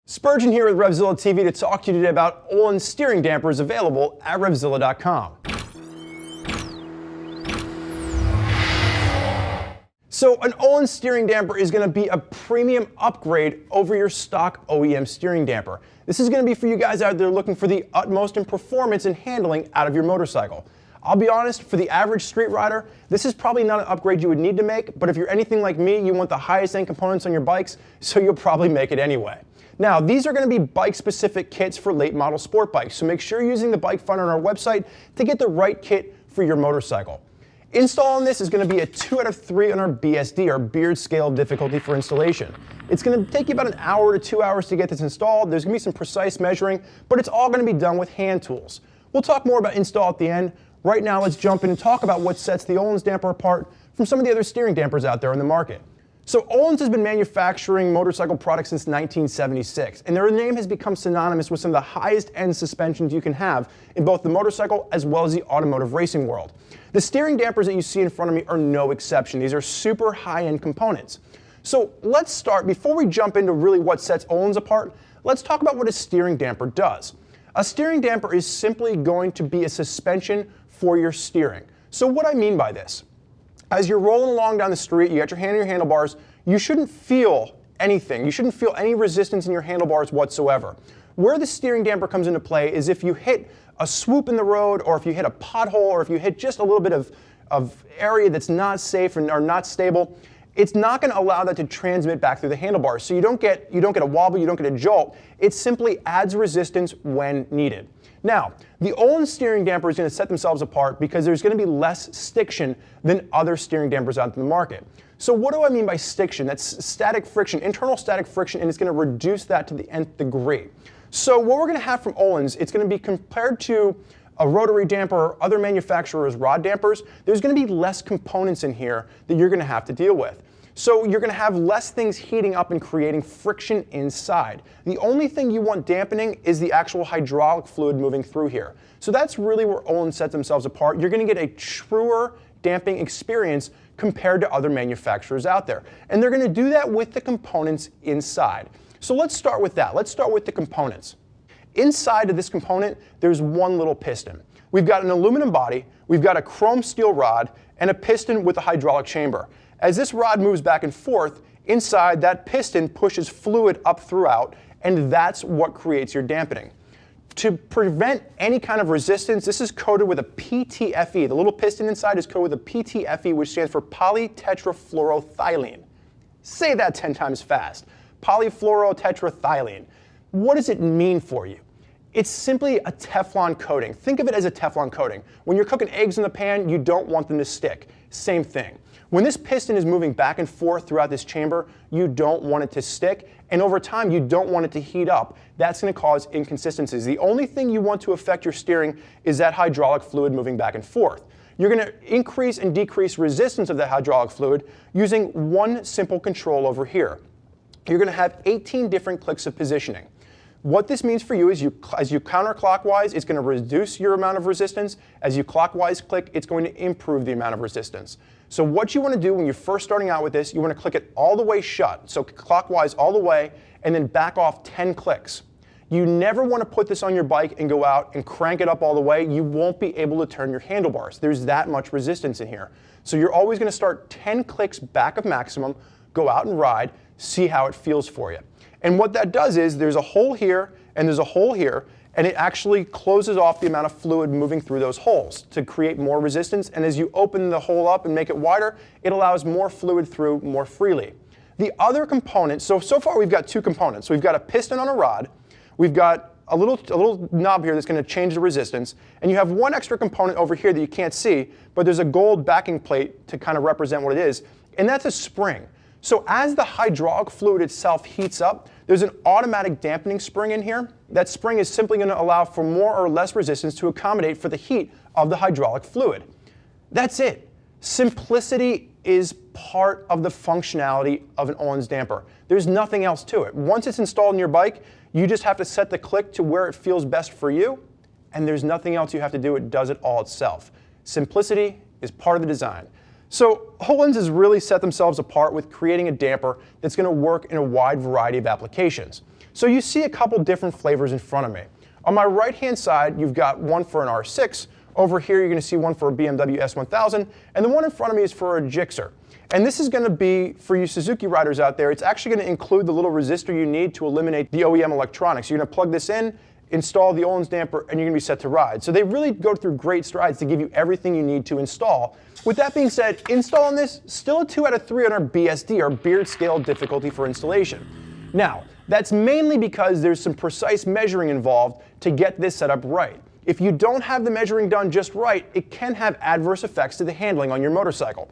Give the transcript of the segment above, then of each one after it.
Spurgeon here with RevZilla TV to talk to you today about Ohlins steering dampers available at RevZilla.com. So an Ohlins steering damper is going to be a premium upgrade over your stock OEM steering damper. This is going to be for you guys out there looking for the utmost in performance and handling out of your motorcycle. I'll be honest, for the average street rider, this is probably not an upgrade you would need to make, but if you're anything like me, you want the highest end components on your bikes, so you'll probably make it anyway. Now, these are going to be bike-specific kits for late model sport bikes, so make sure you're using the bike finder on our website to get the right kit for your motorcycle. Installing this is going to be a 2 out of 3 on our BSD, our Beard Scale Difficulty for installation. It's going to take you about an hour to 2 hours to get this installed. There's going to be some precise measuring, but it's all going to be done with hand tools. We'll talk more about install at the end. Right now, let's jump in and talk about what sets the Ohlins damper apart from some of the other steering dampers out there in the market. So Ohlins has been manufacturing motorcycle products since 1976, and their name has become synonymous with some of the highest end suspensions you can have in both the motorcycle as well as the automotive racing world. The steering dampers that you see in front of me are no exception. These are super high-end components. So let's start, before we jump into really what sets Ohlins apart, let's talk about what a steering damper does. A steering damper is simply going to be a suspension for your steering. So what I mean by this, as you're rolling along down the street, you got your hand on your handlebars, you shouldn't feel anything. You shouldn't feel any resistance in your handlebars whatsoever. Where the steering damper comes into play is if you hit a swoop in the road, or if you hit a pothole, or if you hit just a little bit of area that's not safe or not stable, it's not going to allow that to transmit back through the handlebars. So you don't get a wobble, you don't get a jolt. It simply adds resistance when needed. Now, the Ohlins steering damper is going to set themselves apart because there's going to be less stiction than other steering dampers out in the market. So what do I mean by stiction? That's static friction, internal static friction, and it's going to reduce that to the nth degree. So what we're going to have from Ohlins, it's going to be compared to a rotary damper or other manufacturers' rod dampers, there's going to be less components in here that you're going to have to deal with. So you're going to have less things heating up and creating friction inside. The only thing you want dampening is the actual hydraulic fluid moving through here. So that's really where Ohlins sets themselves apart. You're going to get a truer damping experience compared to other manufacturers out there. And they're going to do that with the components inside. So let's start with that. Let's start with the components. Inside of this component, there's one little piston. We've got an aluminum body, we've got a chrome steel rod, and a piston with a hydraulic chamber. As this rod moves back and forth, inside that piston pushes fluid up throughout, and that's what creates your dampening. To prevent any kind of resistance, this is coated with a PTFE. The little piston inside is coated with a PTFE, which stands for polytetrafluoroethylene. Say that 10 times fast. Polyfluorotetraethylene. What does it mean for you? It's simply a Teflon coating. Think of it as a Teflon coating. When you're cooking eggs in the pan, you don't want them to stick. Same thing. When this piston is moving back and forth throughout this chamber, you don't want it to stick, and over time you don't want it to heat up. That's going to cause inconsistencies. The only thing you want to affect your steering is that hydraulic fluid moving back and forth. You're going to increase and decrease resistance of that hydraulic fluid using one simple control over here. You're going to have 18 different clicks of positioning. What this means for you is as you counterclockwise, it's going to reduce your amount of resistance. As you clockwise click, it's going to improve the amount of resistance. So what you want to do when you're first starting out with this, you want to click it all the way shut, so clockwise all the way, and then back off 10 clicks. You never want to put this on your bike and go out and crank it up all the way. You won't be able to turn your handlebars. There's that much resistance in here. So you're always going to start 10 clicks back of maximum, go out and ride, see how it feels for you. And what that does is there's a hole here and there's a hole here, and it actually closes off the amount of fluid moving through those holes to create more resistance. And as you open the hole up and make it wider, it allows more fluid through more freely. The other component, so far we've got two components. We've got a piston on a rod, we've got a little knob here that's going to change the resistance, and you have one extra component over here that you can't see, but there's a gold backing plate to kind of represent what it is, and that's a spring. So as the hydraulic fluid itself heats up, there's an automatic dampening spring in here. That spring is simply going to allow for more or less resistance to accommodate for the heat of the hydraulic fluid. That's it. Simplicity is part of the functionality of an Ohlins damper. There's nothing else to it. Once it's installed in your bike, you just have to set the click to where it feels best for you, and there's nothing else you have to do. It does it all itself. Simplicity is part of the design. So Ohlins has really set themselves apart with creating a damper that's going to work in a wide variety of applications. So you see a couple different flavors in front of me. On my right-hand side, you've got one for an R6. Over here, you're going to see one for a BMW S1000, and the one in front of me is for a Gixxer. And this is going to be, for you Suzuki riders out there, it's actually going to include the little resistor you need to eliminate the OEM electronics. You're going to plug this in, install the Ohlins damper, and you're going to be set to ride. So they really go through great strides to give you everything you need to install. With that being said, installing this, still a 2 out of 3 on our BSD, or Beard Scale Difficulty for installation. Now, that's mainly because there's some precise measuring involved to get this set up right. If you don't have the measuring done just right, it can have adverse effects to the handling on your motorcycle.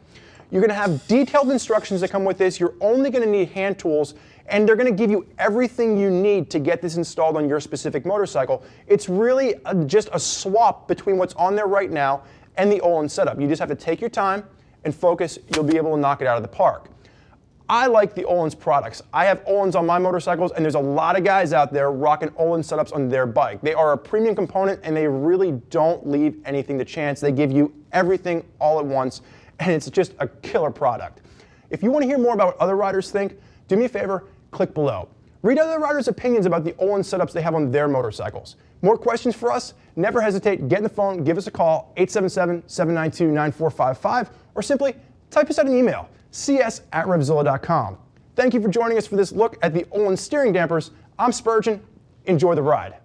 You're going to have detailed instructions that come with this. You're only going to need hand tools, and they're going to give you everything you need to get this installed on your specific motorcycle. It's really just a swap between what's on there right now and the Öhlins setup. You just have to take your time and focus. You'll be able to knock it out of the park. I like the Öhlins products. I have Öhlins on my motorcycles, and there's a lot of guys out there rocking Öhlins setups on their bike. They are a premium component, and they really don't leave anything to chance. They give you everything all at once, and it's just a killer product. If you want to hear more about what other riders think, do me a favor, click below. Read other riders' opinions about the Öhlins setups they have on their motorcycles. More questions for us? Never hesitate, get in the phone, give us a call, 877-792-9455, or simply type us out an email, cs@RevZilla.com. Thank you for joining us for this look at the Öhlins steering dampers. I'm Spurgeon. Enjoy the ride.